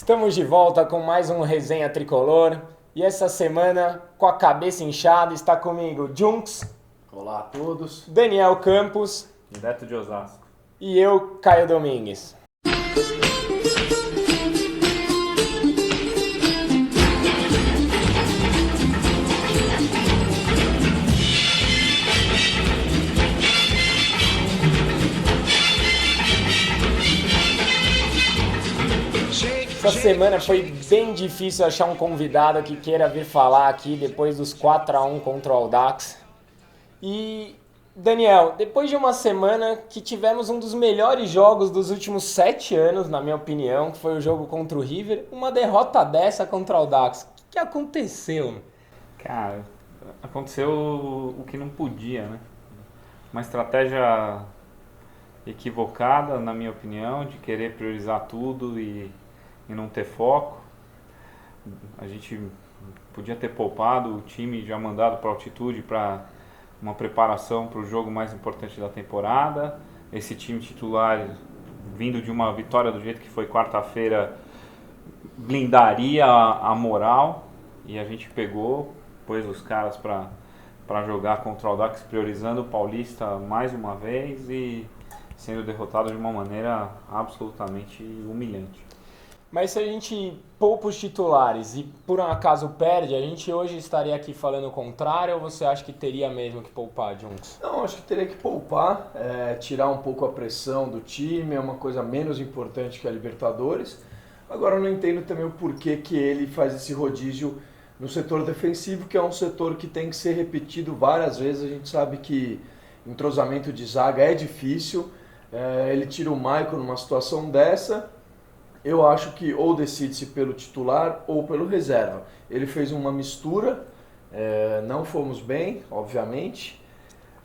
Estamos de volta com mais um Resenha Tricolor e essa semana, com a cabeça inchada, está comigo Junks, Olá a todos. Daniel Campos Direto de Osasco. e eu, Caio Domingues. Essa semana foi bem difícil achar um convidado que queira vir falar aqui depois dos 4-1 contra o Audax. E, Daniel, depois de uma semana que tivemos um dos melhores jogos dos últimos 7 anos, na minha opinião, que foi o jogo contra o River, uma derrota dessa contra o Audax. O que aconteceu? Cara, aconteceu o que não podia, né? Uma estratégia equivocada, na minha opinião, de querer priorizar tudo e não ter foco. A gente podia ter poupado o time, já mandado para altitude para uma preparação para o jogo mais importante da temporada. Esse time titular, vindo de uma vitória do jeito que foi quarta-feira, blindaria a moral, e a gente pôs os caras para jogar contra o Audax, priorizando o Paulista mais uma vez e sendo derrotado de uma maneira absolutamente humilhante. Mas se a gente poupa os titulares e por um acaso perde, a gente hoje estaria aqui falando o contrário ou você acha que teria mesmo que poupar, Junks? Não, acho que teria que poupar, tirar um pouco a pressão do time, é uma coisa menos importante que a Libertadores. Agora eu não entendo também o porquê que ele faz esse rodízio no setor defensivo, que é um setor que tem que ser repetido várias vezes. A gente sabe que entrosamento de zaga é difícil, ele tira o Maicon numa situação dessa. Eu acho que ou decide-se pelo titular ou pelo reserva. Ele fez uma mistura, não fomos bem, obviamente,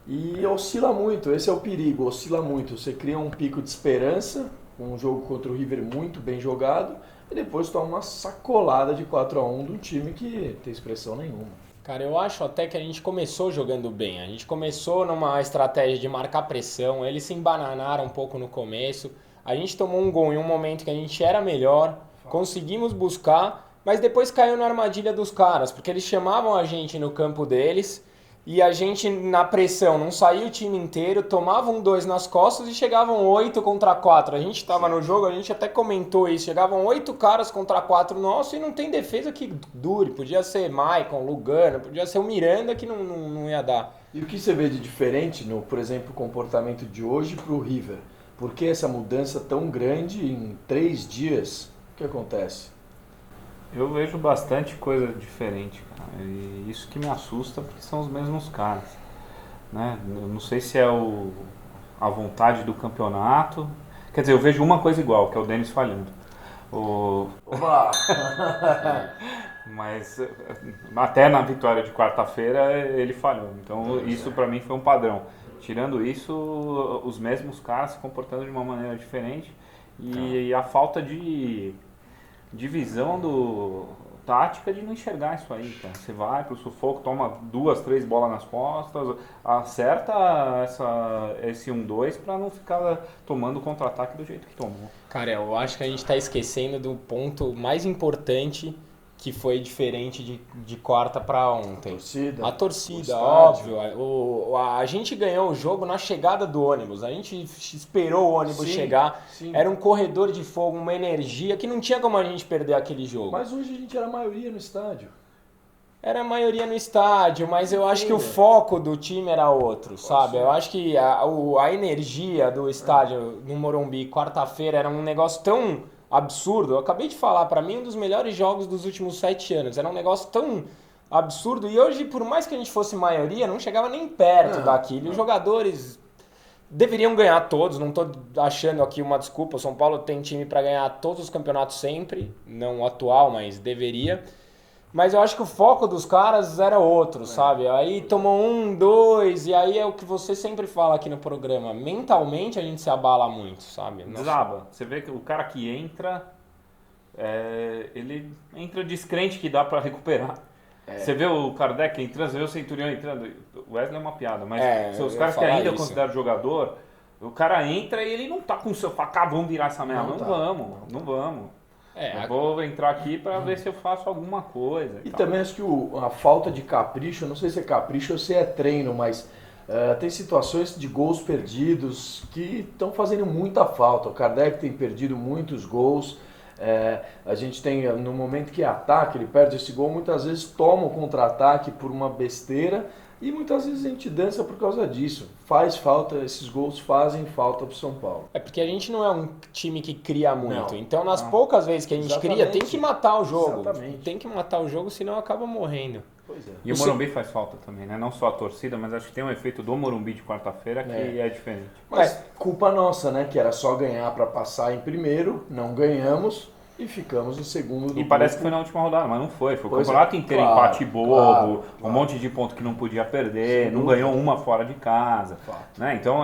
e oscila muito, esse é o perigo, oscila muito. Você cria um pico de esperança, um jogo contra o River muito bem jogado, e depois toma uma sacolada de 4-1 de um time que tem expressão nenhuma. Cara, eu acho até que a gente começou jogando bem. A gente começou numa estratégia de marcar pressão, eles se embananaram um pouco no começo. A gente tomou um gol em um momento que a gente era melhor, conseguimos buscar, mas depois caiu na armadilha dos caras, porque eles chamavam a gente no campo deles e a gente na pressão não saía o time inteiro, tomavam 2 nas costas e chegavam 8 contra 4. A gente estava no jogo, a gente até comentou isso, chegavam 8 caras contra 4 nosso e não tem defesa que dure. Podia ser Maicon, Lugano, podia ser o Miranda que não ia dar. E o que você vê de diferente no, por exemplo, comportamento de hoje para o River? Por que essa mudança tão grande em 3 dias? O que acontece? Eu vejo bastante coisa diferente, cara, e isso que me assusta, porque são os mesmos caras, né? Eu não sei se é a vontade do campeonato. Quer dizer, eu vejo uma coisa igual, que é o Denis falhando. Oba! Mas até na vitória de quarta-feira ele falhou. Então isso pra mim foi um padrão. Tirando isso, os mesmos caras se comportando de uma maneira diferente e a falta de visão tática de não enxergar isso aí, cara. Você vai pro sufoco, toma 2, 3 bolas nas costas, acerta esse 1-2 pra não ficar tomando contra-ataque do jeito que tomou. Cara, eu acho que a gente tá esquecendo do ponto mais importante que foi diferente de quarta para ontem. A torcida, óbvio. A gente ganhou o jogo na chegada do ônibus. A gente esperou o ônibus chegar. Sim. Era um corredor de fogo, uma energia que não tinha como a gente perder aquele jogo. Mas hoje a gente era a maioria no estádio. Era a maioria no estádio, mas eu acho que o foco do time era outro, sabe? Eu acho que a energia do estádio no Morumbi, quarta-feira, era um negócio tão absurdo. Eu acabei de falar, pra mim, um dos melhores jogos dos últimos 7 anos. Era um negócio tão absurdo. E hoje, por mais que a gente fosse maioria, não chegava nem perto daquilo. Os jogadores deveriam ganhar todos. Não tô achando aqui uma desculpa. O São Paulo tem time pra ganhar todos os campeonatos sempre. Não o atual, mas deveria. Mas eu acho que o foco dos caras era outro, sabe? Aí tomou 1, 2, e aí é o que você sempre fala aqui no programa. Mentalmente a gente se abala muito, sabe? Desaba. Você vê que o cara que entra, ele entra descrente que dá pra recuperar. Você vê o Kardec entrando, você vê o Centurião entrando. O Wesley é uma piada, mas os caras que ainda consideram jogador, o cara entra e ele não tá com o seu facão, vamos virar essa merda. Não vamos. Eu vou entrar aqui para ver se eu faço alguma coisa. E também acho que a falta de capricho, não sei se é capricho ou se é treino, mas tem situações de gols perdidos que estão fazendo muita falta. O Kardec tem perdido muitos gols. A gente tem, no momento que ataca, ele perde esse gol, muitas vezes toma o contra-ataque por uma besteira e muitas vezes a gente dança por causa disso. Faz falta, esses gols fazem falta pro São Paulo. É porque a gente não é um time que cria muito. Não, então, nas poucas vezes que a gente cria, tem que matar o jogo. Exatamente. Tem que matar o jogo, senão acaba morrendo. Pois é. E o Morumbi faz falta também, né? Não só a torcida, mas acho que tem um efeito do Morumbi de quarta-feira que é diferente. Mas culpa nossa, né? Que era só ganhar para passar em primeiro, não ganhamos e ficamos em segundo do E parece grupo. que foi na última rodada, mas não foi. Foi o Pois campeonato é. inteiro, Claro, empate bobo, claro. um monte de ponto que não podia perder, Sem não dúvida. ganhou uma fora de casa. Fato. Né? Então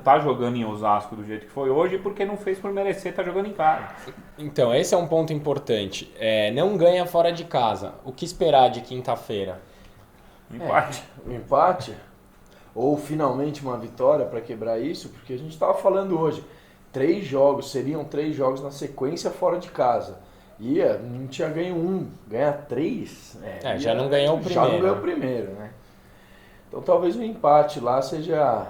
tá jogando em Osasco do jeito que foi hoje porque não fez por merecer, tá jogando em casa. Então, esse é um ponto importante. Não ganha fora de casa. O que esperar de quinta-feira? Empate. Um empate ou finalmente uma vitória para quebrar isso, porque a gente estava falando hoje, seriam 3 jogos na sequência fora de casa. E não tinha ganho um, ganhar 3, já não ganhou o Já não primeiro, ganhou né? o primeiro, né? Então talvez um empate lá seja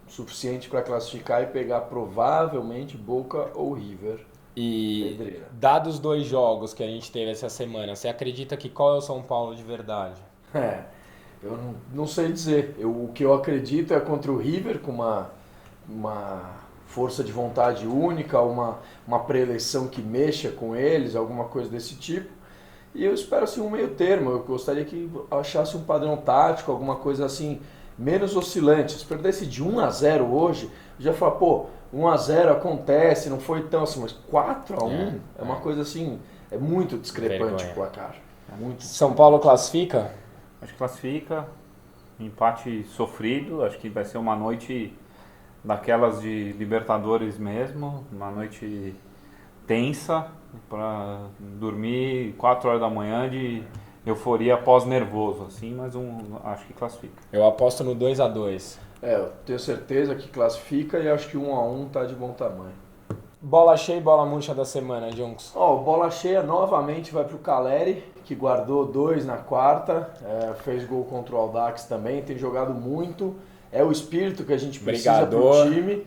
suficiente para classificar e pegar provavelmente Boca ou River. E Pedreira. dados os 2 jogos que a gente teve essa semana, você acredita que qual é o São Paulo de verdade? Eu não sei dizer. O que eu acredito é contra o River, com uma força de vontade única, uma pré-eleição que mexa com eles, alguma coisa desse tipo. E eu espero assim um meio termo. Eu gostaria que achasse um padrão tático, alguma coisa assim, menos oscilante. Se perdesse de 1-0 hoje, eu já falo, 1-0 acontece, não foi tão assim, mas 4-1 é uma coisa assim, é muito discrepante o placar. É muito São Paulo classifica? Acho que classifica, empate sofrido, acho que vai ser uma noite daquelas de Libertadores mesmo, uma noite tensa, para dormir 4 horas da manhã de euforia pós-nervoso, assim, mas acho que classifica. Eu aposto no 2-2. eu tenho certeza que classifica e acho que 1-1 tá de bom tamanho. Bola cheia e bola murcha da semana, Junks. Bola cheia novamente vai pro Caleri, que guardou 2 na quarta, fez gol contra o Audax também, tem jogado muito. É o espírito que a gente precisa pro time.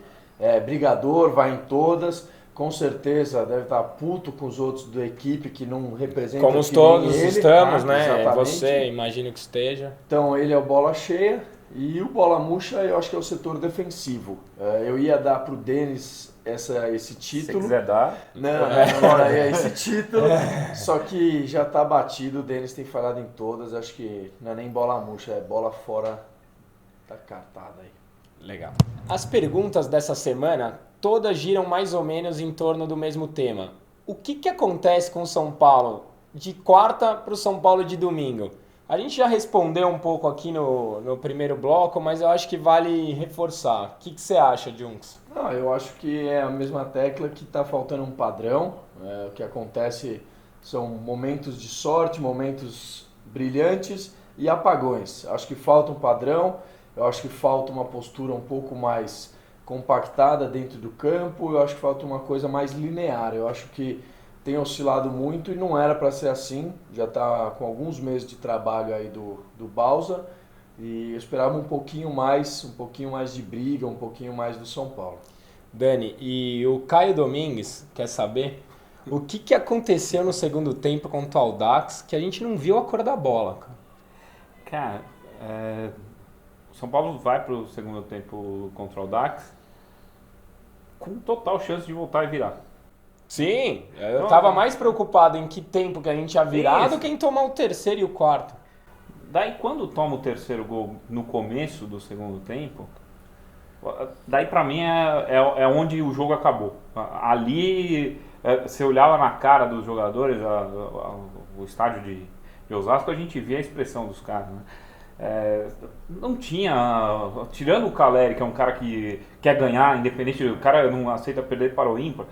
Brigador, vai em todas. Com certeza deve estar puto com os outros da equipe que não representam. Como todos ele, estamos, né? Exatamente. Você, imagino que esteja. Então ele é o bola cheia e o bola murcha eu acho que é o setor defensivo. Eu ia dar pro Denis esse título. Se quiser dar. Não, é esse título. Só que já tá batido, o Denis tem falhado em todas. Acho que não é nem bola murcha, é bola fora da cartada aí. Legal. As perguntas dessa semana todas giram mais ou menos em torno do mesmo tema. O que acontece com o São Paulo de quarta para o São Paulo de domingo? A gente já respondeu um pouco aqui no primeiro bloco, mas eu acho que vale reforçar. O que você acha, Junks? Eu acho que é a mesma tecla que está faltando um padrão. O que acontece são momentos de sorte, momentos brilhantes e apagões. Acho que falta um padrão, eu acho que falta uma postura um pouco mais compactada dentro do campo, eu acho que falta uma coisa mais linear. Eu acho que tem oscilado muito e não era para ser assim. Já está com alguns meses de trabalho aí do Bausa e eu esperava um pouquinho mais de briga, um pouquinho mais do São Paulo. Dani, e o Caio Domingues quer saber o que aconteceu no segundo tempo contra o Audax que a gente não viu a cor da bola, Cara, o São Paulo vai pro segundo tempo contra o Audax com total chance de voltar e virar. Sim, eu tava mais preocupado em que tempo que a gente ia virar do que em tomar o terceiro e o quarto. Daí quando toma o terceiro gol no começo do segundo tempo, daí pra mim é onde o jogo acabou. Ali, você olhava na cara dos jogadores, o estádio de Osasco, a gente via a expressão dos caras, né? Não tinha, tirando o Caleri, que é um cara que quer ganhar, independente, o cara não aceita perder para o ímpar,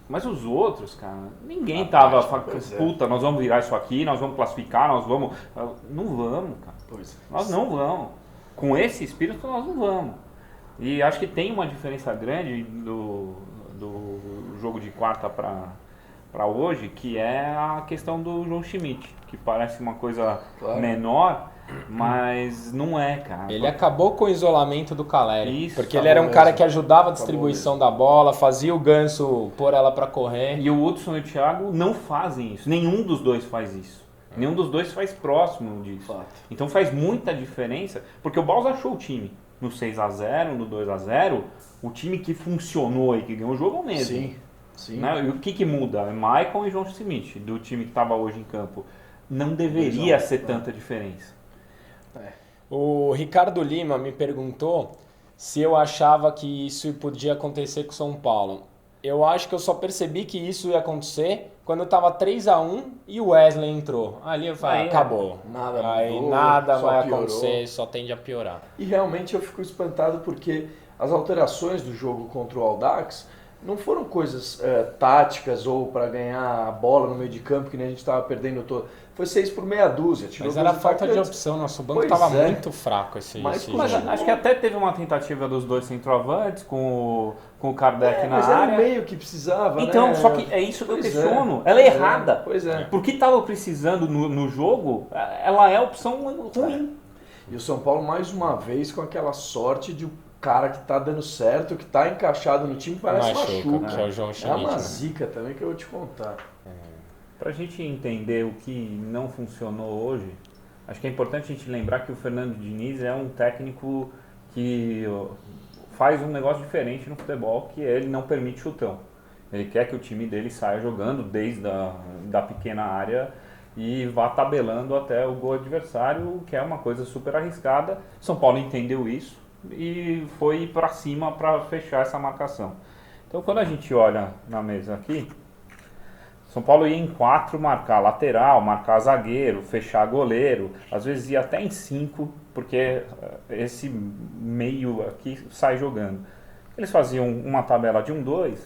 mas os outros, cara, ninguém tava falando, puta, nós vamos virar isso aqui, nós vamos classificar, nós vamos... Não vamos, cara. Nós não vamos. Com esse espírito, nós não vamos. E acho que tem uma diferença grande do jogo de quarta para hoje, que é a questão do João Schmidt, que parece uma coisa Claro. menor, mas não é, cara. Ele acabou com o isolamento do Caleri, Isso, porque ele era um acabou cara mesmo. que ajudava a Acabou distribuição da bola, fazia o Ganso pôr ela pra correr. E o Hudson e o Thiago não fazem isso. Nenhum dos dois faz isso. Nenhum dos dois faz próximo disso. Fato. Então faz muita diferença, porque o Baus achou o time. No 6-0, no 2-0, o time que funcionou e que ganhou o jogo é o mesmo. Sim, sim. Né? E o que muda? É Maicon e João Schmidt, do time que estava hoje em campo. Não deveria ser tanta diferença. O Ricardo Lima me perguntou se eu achava que isso podia acontecer com o São Paulo. Eu acho que eu só percebi que isso ia acontecer quando estava 3-1 e o Wesley entrou. Ali eu falei, Aí, acabou. nada Aí mudou, nada só vai piorou. acontecer, só tende a piorar. E realmente eu fico espantado porque as alterações do jogo contra o Audax não foram coisas táticas ou para ganhar a bola no meio de campo que nem a gente estava perdendo todo. Foi 6 por meia dúzia. Tirou Mas dois era falta de atacantes. opção, nosso banco Pois estava é. muito fraco esse Mas Mas jogo. acho que até teve uma tentativa dos dois centroavantes com o Kardec na Mas era o área. meio que precisava, Então, né? só que é isso que eu Pois é. questiono. Ela é Pois errada. Pois é. Porque estava precisando no jogo, ela é a opção ruim. E o São Paulo, mais uma vez, com aquela sorte de o cara que tá dando certo, que tá encaixado no time, parece machuca. que é o João É Schmidt. uma né? zica também que eu vou te contar. Para a gente entender o que não funcionou hoje, acho que é importante a gente lembrar que o Fernando Diniz é um técnico que faz um negócio diferente no futebol, que ele não permite chutão. Ele quer que o time dele saia jogando desde da pequena área e vá tabelando até o gol adversário, que é uma coisa super arriscada. São Paulo entendeu isso e foi para cima para fechar essa marcação. Então, quando a gente olha na mesa aqui, São Paulo ia em 4 marcar lateral, marcar zagueiro, fechar goleiro, às vezes ia até em 5, porque esse meio aqui sai jogando. Eles faziam uma tabela de 1-2,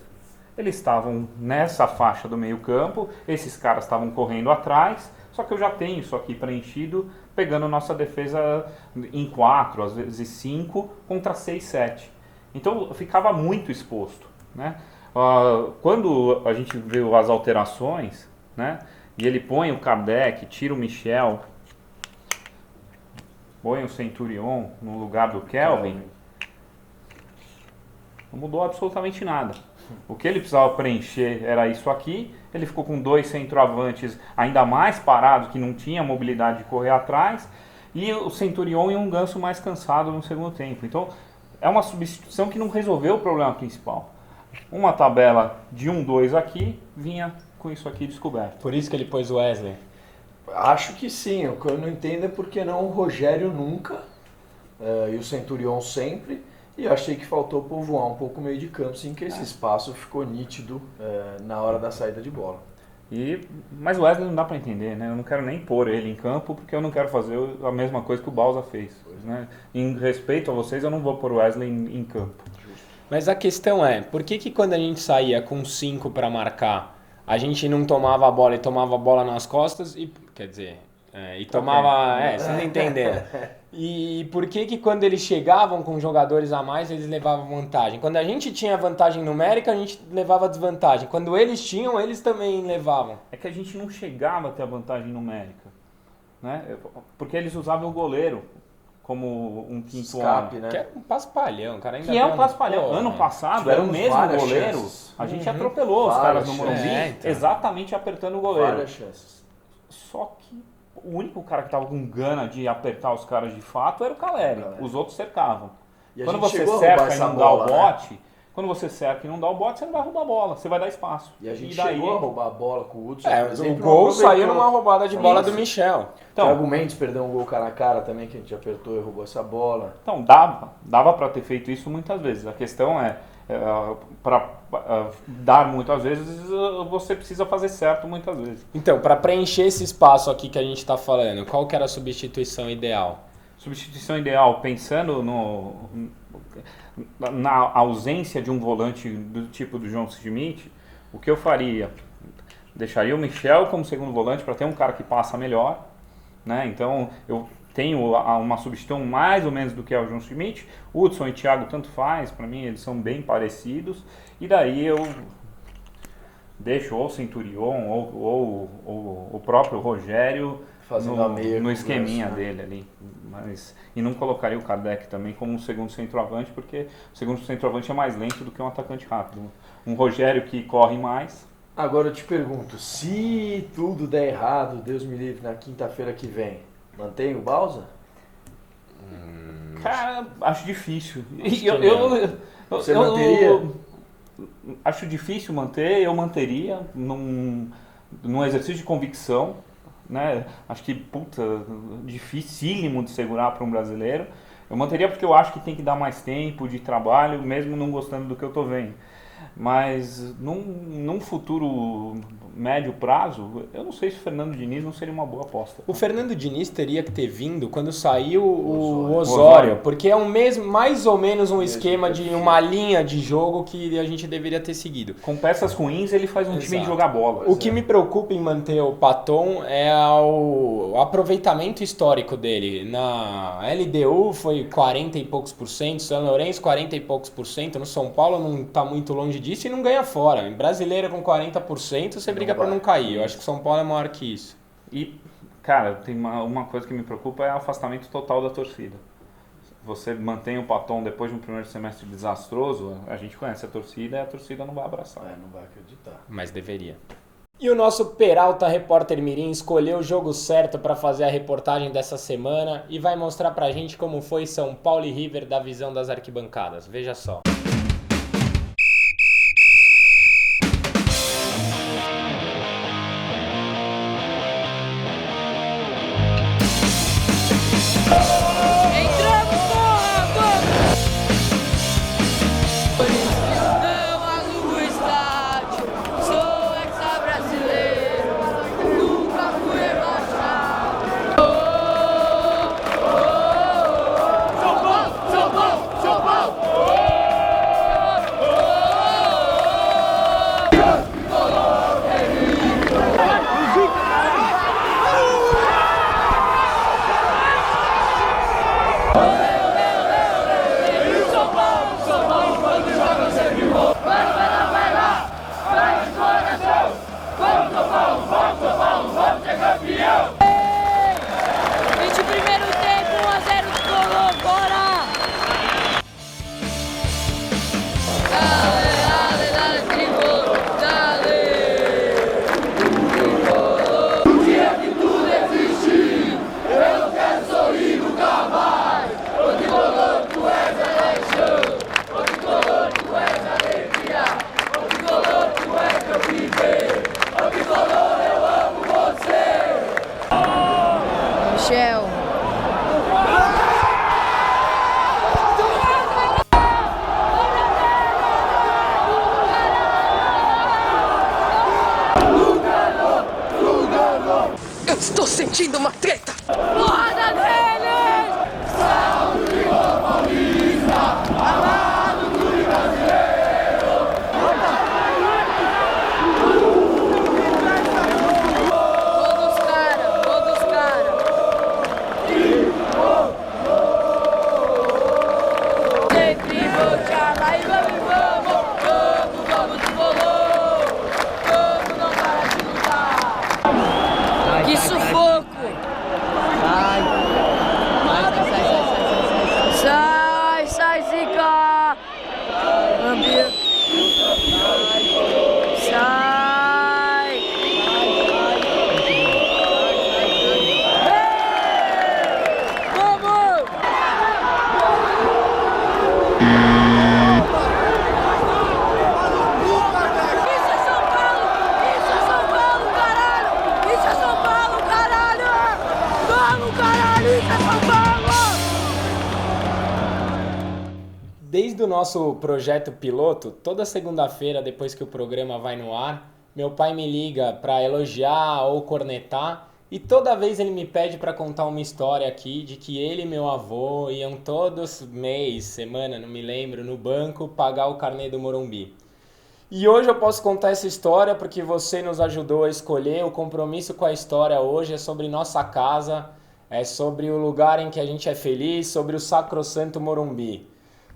eles estavam nessa faixa do meio campo, esses caras estavam correndo atrás, só que eu já tenho isso aqui preenchido, pegando nossa defesa em 4, às vezes 5, contra 6, 7. Então ficava muito exposto, né? Quando a gente vê as alterações, né, e ele põe o Kardec, tira o Michel, põe o Centurion no lugar do Kelvin, não mudou absolutamente nada. O que ele precisava preencher era isso aqui, ele ficou com 2 centroavantes ainda mais parados, que não tinha mobilidade de correr atrás, e o Centurion e um Ganso mais cansado no segundo tempo. Então é uma substituição que não resolveu o problema principal. Uma tabela de 1-2 aqui, vinha com isso aqui descoberto. Por isso que ele pôs o Wesley. Acho que sim. O que eu não entendo é porque não o Rogério nunca e o Centurion sempre. E eu achei que faltou povoar um pouco o meio de campo, sim, que esse espaço ficou nítido na hora da saída de bola. Mas o Wesley não dá para entender, né? Eu não quero nem pôr ele em campo, porque eu não quero fazer a mesma coisa que o Bausa fez. Né? Em respeito a vocês, eu não vou pôr o Wesley em campo. Mas a questão é, por que quando a gente saía com 5 para marcar, a gente não tomava a bola e tomava a bola nas costas e, quer dizer, e tomava, vocês entenderam. E por que quando eles chegavam com jogadores a mais, eles levavam vantagem? Quando a gente tinha vantagem numérica, a gente levava desvantagem. Quando eles tinham, eles também levavam. É que a gente não chegava a ter a vantagem numérica, né? Porque eles usavam o goleiro como um quinto Escape, homem. né? Que é um paspalhão, cara. Ainda Que é um deu paspalhão. Pô, Ano né? passado era o Tivemos mesmo várias goleiro. chances. A gente atropelou os Várias caras no Morumbi, chances. então. exatamente apertando o goleiro. Várias chances. Só que o único cara que tava com gana de apertar os caras de fato era o Caleri. Caleri. Os outros cercavam. E a Quando gente você chegou a roubar cerca e essa não bola, dá o né? bote, quando você cerca e não dá o bote, você não vai roubar a bola, você vai dar espaço. E a gente daí, chegou a roubar a bola com o Hudson. por O exemplo, gol não saiu aproveitou. numa roubada de bola Isso. do Michel. Então, Thiago Mendes perdeu um gol cara a cara também, que a gente apertou e roubou essa bola. Então, dava para ter feito isso muitas vezes. A questão é, para dar muitas vezes, você precisa fazer certo muitas vezes. Então, para preencher esse espaço aqui que a gente está falando, qual que era a substituição ideal? Substituição ideal, pensando na ausência de um volante do tipo do João Schmidt, o que eu faria? Deixaria o Michel como segundo volante para ter um cara que passa melhor, né? Então, eu tenho uma substituição mais ou menos do que é o João Schmidt. Hudson e Thiago tanto faz, para mim eles são bem parecidos. E daí eu deixo ou o Centurion ou o próprio Rogério Fazendo a meia no conversa, esqueminha né? dele ali. E não colocaria o Kardec também como um segundo centroavante, porque o segundo centroavante é mais lento do que um atacante rápido. Um Rogério que corre mais. Agora eu te pergunto, se tudo der errado, Deus me livre, na quinta-feira que vem, mantém o Bausa? Cara, acho difícil. Acho Eu, que Você manteria? Acho difícil manter, eu manteria num exercício de convicção, né? Acho que, puta, dificílimo de segurar para um brasileiro. Eu manteria porque eu acho que tem que dar mais tempo de trabalho, mesmo não gostando do que eu tô vendo. Mas num futuro médio prazo, eu não sei se o Fernando Diniz não seria uma boa aposta. O Fernando Diniz teria que ter vindo quando saiu o Osório. Osório, porque é mais ou menos um esquema de perfil. uma linha de jogo que a gente deveria ter seguido. Com peças ruins, ele faz um time Exato. jogar bola. O que me preocupa em manter o Paton é o aproveitamento histórico dele. Na LDU foi 40 e poucos por cento, São Lourenço 40 e poucos por cento, no São Paulo não está muito longe disso e não ganha fora. Em brasileiro com 40% você briga para vai. não cair. Eu acho que o São Paulo é maior que isso. E, cara, tem uma coisa que me preocupa é o afastamento total da torcida. Você mantém o Paton depois de um primeiro semestre desastroso, a gente conhece a torcida e a torcida não vai abraçar. Não vai acreditar. Mas deveria. E o nosso Peralta Repórter Mirim escolheu o jogo certo para fazer a reportagem dessa semana e vai mostrar pra gente como foi São Paulo e River da visão das arquibancadas. Veja só. Entramos, porra! Vamos! Não alugo estádio, sou ex-brasileiro, nunca fui rebaixado. São Paulo, São Paulo, São Paulo! Gente, primeiro tempo, 1-0 Tricolor, bora! Dale, dale, dale, Tricolor, dale! Um dia que tudo existe, eu não quero sorrir nunca mais. O Tricolor, tu és a eleição, o Tricolor, tu és a alegria, o Tricolor, tu és meu viver, o Tricolor, eu amo você! Michel. Eu estou sentindo uma treta! Porrada deles! Salve o Paulista! Amado do brasileiro! Gol dos caras! Gol dos caras! Sempre vou te amar e vamos, vamos, Tricolor! Vamos, não para de lutar! Que sufoco! Sai, sai, Zica! Ambia. Sai! Vamos! Isso é São Paulo! Isso é São Paulo, caralho! Isso é São Paulo, caralho! Vamos, caralho! Isso é São Paulo! Desde o nosso projeto piloto, toda segunda-feira, depois que o programa vai no ar, meu pai me liga para elogiar ou cornetar e toda vez ele me pede para contar uma história aqui de que ele e meu avô iam todos mês, semana, não me lembro, no banco pagar o carnê do Morumbi. E hoje eu posso contar essa história porque você nos ajudou a escolher. O compromisso com a história hoje é sobre nossa casa, é sobre o lugar em que a gente é feliz, sobre o sacrossanto Morumbi.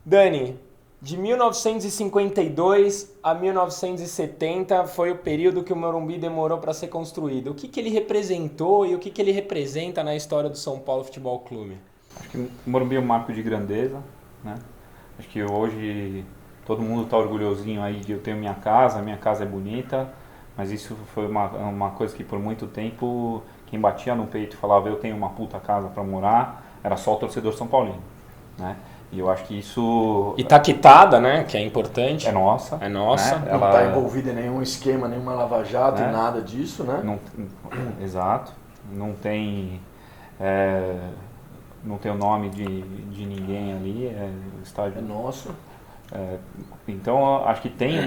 Dani, De 1952 a 1970 foi o período que o Morumbi demorou para ser construído. O que ele representou e o que ele representa na história do São Paulo Futebol Clube? Acho que o Morumbi é um marco de grandeza, né? Acho que hoje todo mundo está orgulhosinho aí de eu ter minha casa é bonita, mas isso foi uma coisa que por muito tempo quem batia no peito e falava eu tenho uma puta casa para morar era só o torcedor São Paulino, né? E eu acho que isso... E tá quitada, né? Que é importante. É nossa. É nossa. Né? Não está envolvida em nenhum esquema, nenhuma lava-jato, Né? nada disso, né? Exato. Não tem o nome de ninguém ali. O estádio É nosso. Então acho que tem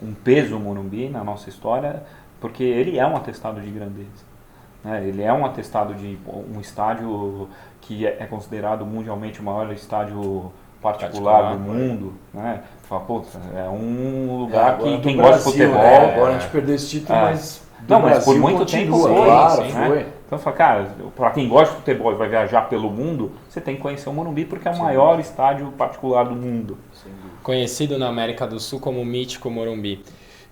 um peso Morumbi na nossa história, porque ele é um atestado de grandeza. Né? Ele é um atestado de um estádio que é considerado mundialmente o maior estádio particular do mundo. Né? Fala, pô, é um lugar que quem gosta de futebol... Agora a gente perdeu esse título, mas Não, mas Brasil por muito continua, tempo foi, claro, sim, foi. né? Então, fala, cara, para quem gosta de futebol e vai viajar pelo mundo, você tem que conhecer o Morumbi porque é o maior estádio particular do mundo. Conhecido na América do Sul como Mítico Morumbi.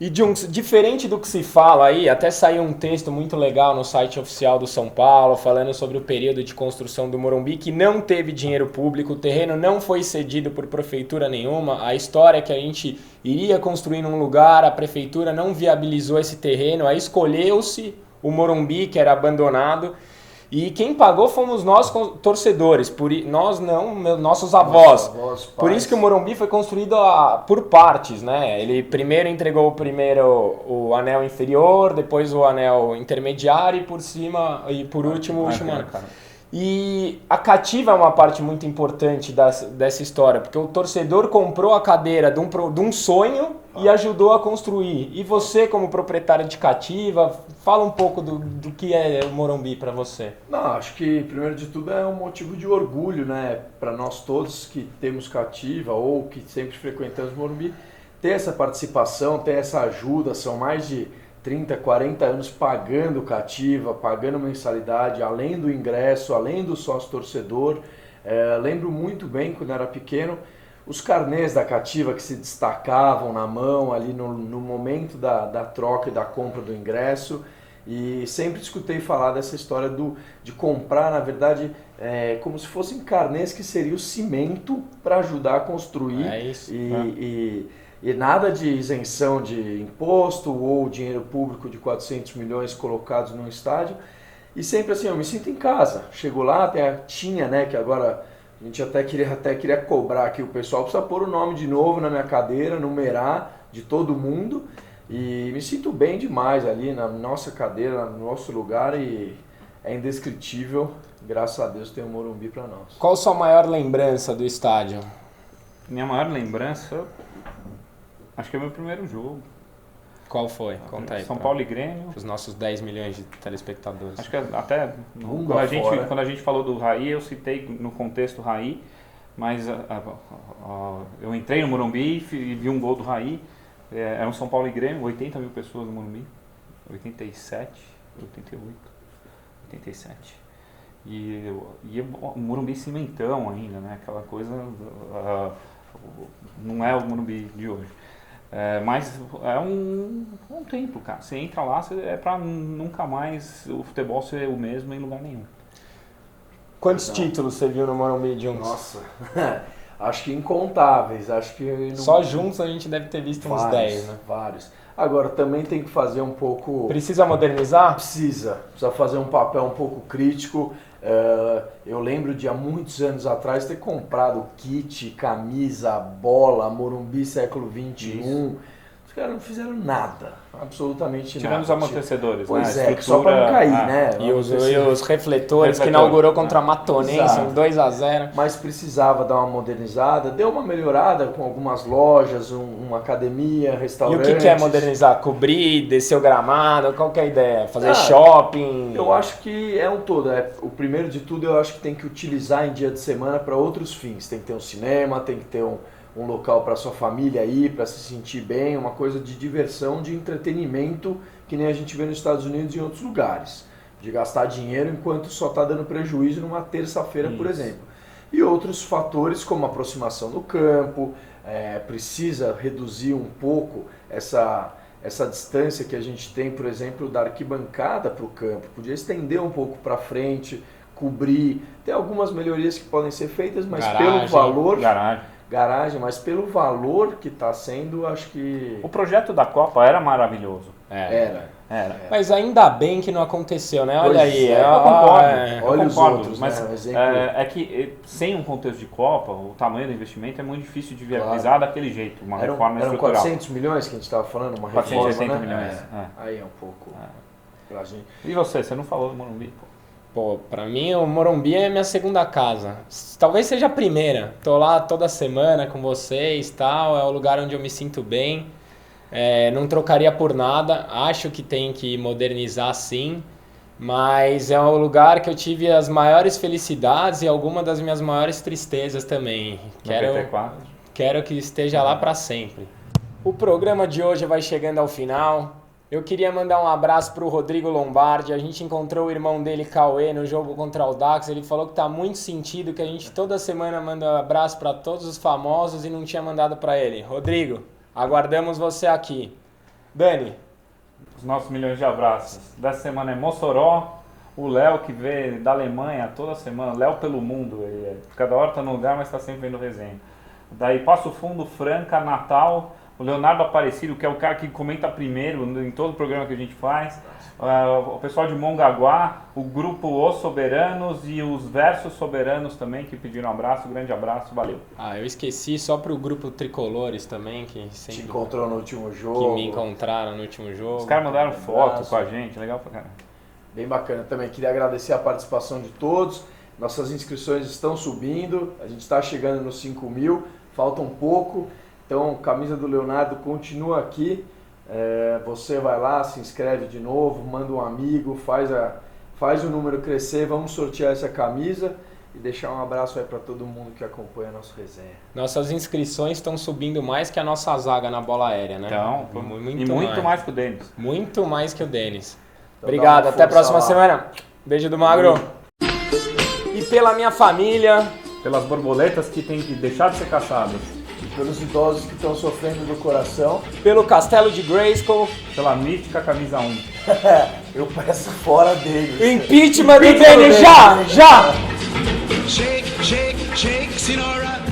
E Junks, diferente do que se fala aí, até saiu um texto muito legal no site oficial do São Paulo, falando sobre o período de construção do Morumbi, que não teve dinheiro público, o terreno não foi cedido por prefeitura nenhuma, a história é que a gente iria construir num lugar, a prefeitura não viabilizou esse terreno, aí escolheu-se o Morumbi, que era abandonado, e quem pagou fomos nós torcedores, nós não, nossos avós. Por isso que o Morumbi foi construído por partes, né? Ele primeiro entregou o anel inferior, depois o anel intermediário e por cima e por último o último anel. E a cativa é uma parte muito importante dessa história, porque o torcedor comprou a cadeira de um sonho e ajudou a construir. E você, como proprietário de cativa, fala um pouco do que é o Morumbi para você. Não, acho que primeiro de tudo é um motivo de orgulho, né, para nós todos que temos cativa ou que sempre frequentamos o Morumbi, ter essa participação, ter essa ajuda. São mais de 30, 40 anos pagando cativa, pagando mensalidade, além do ingresso, além do sócio torcedor. Lembro muito bem, quando era pequeno, os carnês da cativa que se destacavam na mão ali no momento da troca e da compra do ingresso. E sempre escutei falar dessa história de comprar, na verdade, como se fossem carnês que seria o cimento para ajudar a construir. É isso. E nada de isenção de imposto ou dinheiro público de 400 milhões colocados no estádio. E sempre assim, eu me sinto em casa. Chego lá, tinha, né, que agora a gente até queria cobrar aqui o pessoal, precisa pôr o nome de novo na minha cadeira, numerar de todo mundo. E me sinto bem demais ali na nossa cadeira, no nosso lugar, e é indescritível. Graças a Deus tem o Morumbi para nós. Qual a sua maior lembrança do estádio? Minha maior lembrança, acho que é o meu primeiro jogo. Qual foi? Conta aí. São Paulo e Grêmio. Os nossos 10 milhões de telespectadores. Acho que até quando a gente falou do Raí, eu citei no contexto Raí, mas eu entrei no Morumbi e vi um gol do Raí. Era um São Paulo e Grêmio, 80 mil pessoas no Morumbi. 87, 88, 87. E o Morumbi cimentão ainda, né? Aquela coisa, não é o Morumbi de hoje. Mas é um templo, cara. Você entra lá, é pra nunca mais o futebol ser o mesmo em lugar nenhum. Quantos títulos você viu no Morumbi, Junks? Nossa, acho que incontáveis. Acho que Só juntos a gente deve ter visto uns 10, né? Vários. Agora, também tem que fazer um pouco... Precisa modernizar? Precisa fazer um papel um pouco crítico. Eu lembro de há muitos anos atrás ter comprado kit, camisa, bola, Morumbi século XXI. Isso. Os caras não fizeram nada, absolutamente Tirando nada. os amortecedores, Pois né? só para não cair, né? E os refletores que inaugurou contra a Matonense, Exato. um 2-0. Mas precisava dar uma modernizada, deu uma melhorada com algumas lojas, uma academia, E o restaurantes. que é modernizar? Cobrir, descer o gramado? Qual que é a ideia? Fazer shopping? Eu acho que é um todo. O primeiro de tudo, eu acho que tem que utilizar em dia de semana para outros fins. Tem que ter um cinema, tem que ter um local para sua família ir, para se sentir bem, uma coisa de diversão, de entretenimento, que nem a gente vê nos Estados Unidos e em outros lugares. De gastar dinheiro enquanto só está dando prejuízo numa terça-feira, por exemplo. e outros fatores como aproximação do campo, precisa reduzir um pouco essa distância que a gente tem, por exemplo, da arquibancada para o campo. Podia estender um pouco para frente, cobrir. Tem algumas melhorias que podem ser feitas, mas pelo valor... Garagem, mas pelo valor que está sendo, acho que... O projeto da Copa era maravilhoso. Era. Mas ainda bem que não aconteceu, né? Olha Pois aí. é. Eu concordo. Olha os concordo, outros, mas né? Um exemplo. é que sem um contexto de Copa, o tamanho do investimento é muito difícil de viabilizar daquele jeito, uma reforma Eram estrutural. 400 milhões que a gente estava falando, uma reforma, 460 né? milhões. Aí é um pouco pra gente. E você não falou do Morumbi, pô. Pô, pra mim o Morumbi é minha segunda casa. Talvez seja a primeira. Tô lá toda semana com vocês e tal, é o lugar onde eu me sinto bem. Não trocaria por nada, acho que tem que modernizar sim, mas é um lugar que eu tive as maiores felicidades e algumas das minhas maiores tristezas também. Quero que esteja lá para sempre. O programa de hoje vai chegando ao final. Eu queria mandar um abraço para o Rodrigo Lombardi. A gente encontrou o irmão dele, Cauê, no jogo contra o Dax. Ele falou que tá muito sentido, que a gente toda semana manda um abraço para todos os famosos e não tinha mandado para ele. Rodrigo, aguardamos você aqui. Dani. Os nossos milhões de abraços. Dessa semana é Mossoró, o Léo que vê da Alemanha toda semana, Léo pelo mundo. Cada hora tá no lugar, mas tá sempre vendo resenha. Daí Passo Fundo, Franca, Natal... O Leonardo Aparecido, que é o cara que comenta primeiro em todo o programa que a gente faz. O pessoal de Mongaguá, o grupo Os Soberanos e os Versos Soberanos também, que pediram um abraço. Grande abraço, valeu. Eu esqueci só pro grupo Tricolores também, que sempre... Te encontrou no último jogo. Que me encontraram no último jogo. Os caras mandaram foto com a gente, legal pra caramba. Bem bacana também. Queria agradecer a participação de todos. Nossas inscrições estão subindo, a gente está chegando nos 5.000, falta um pouco. Então, camisa do Leonardo continua aqui, você vai lá, se inscreve de novo, manda um amigo, faz o número crescer, vamos sortear essa camisa e deixar um abraço aí para todo mundo que acompanha a nossa resenha. Nossas inscrições estão subindo mais que a nossa zaga na bola aérea, né? Então, muito mais que o Denis. Muito mais que o Denis. Então, obrigado, até a próxima semana. Beijo do Magro. E pela minha família... Pelas borboletas que tem que deixar de ser caçadas. Pelos idosos que estão sofrendo do coração. Pelo Castelo de Grayskull. Pela mítica camisa 1. Eu peço fora deles. Impeachment do Denis, já! Shake, shake, shake, Sinora.